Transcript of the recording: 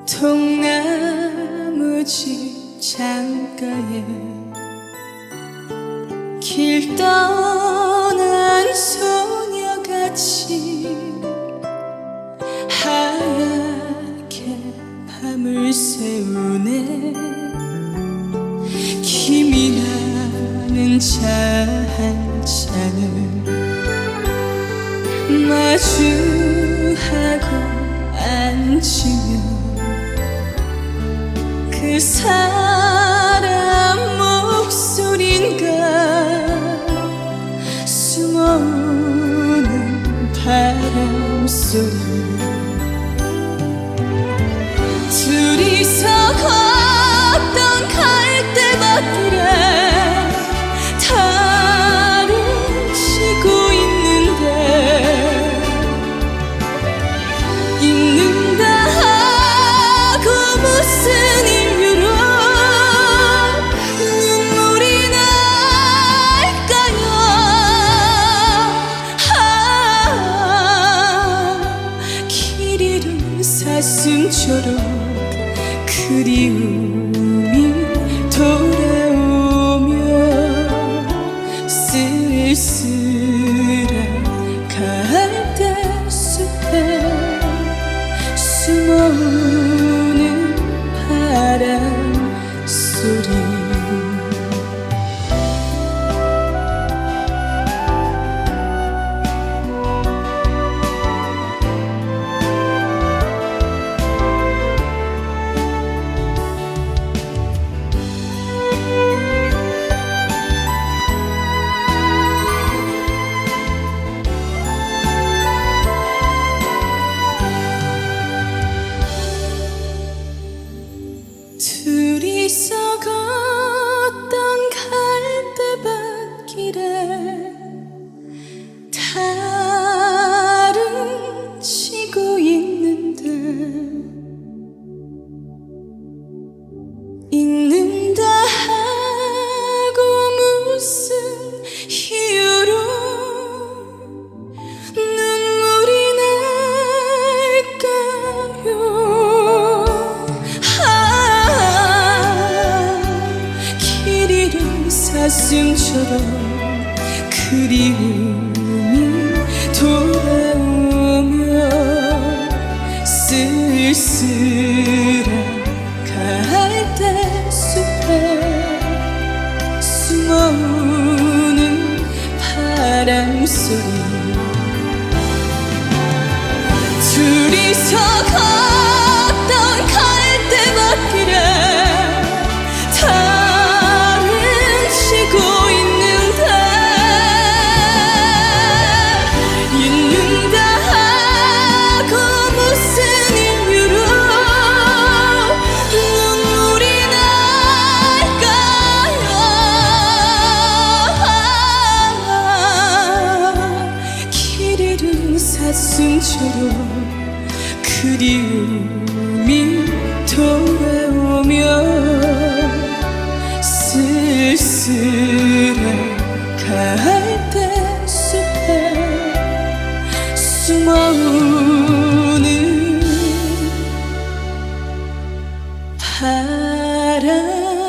통나무집 창가에 길 떠난 소녀같이 하얗게 밤을 새우네. 김이 나는 차 한 잔을 마주하고 앉으면 그 사람 목소린가 숨어오는 바람소리. 둘이서 걷던 갈대밭길에 달을 치고 있는데 잊는다 하고 무슨 이유로 눈물이 날까요? 길 잃은 사슴처럼 그리움이 돌아오며 쓸쓸한 갈대숲에 숨어오는 바람소리. 둘이서 걷던 갈대밭길에 달은 치고 있는데 잊는다 하고 무슨 이유로 눈물이 날까요? 사슴처럼 그리움이 돌아오며 쓸쓸한 갈대숲에 숨어오는 바람소리. 둘이서 걷던 갈대밭길에 사슴처럼 그리움이 돌아오며 쓸쓸한 갈대숲에 숨어오는 바람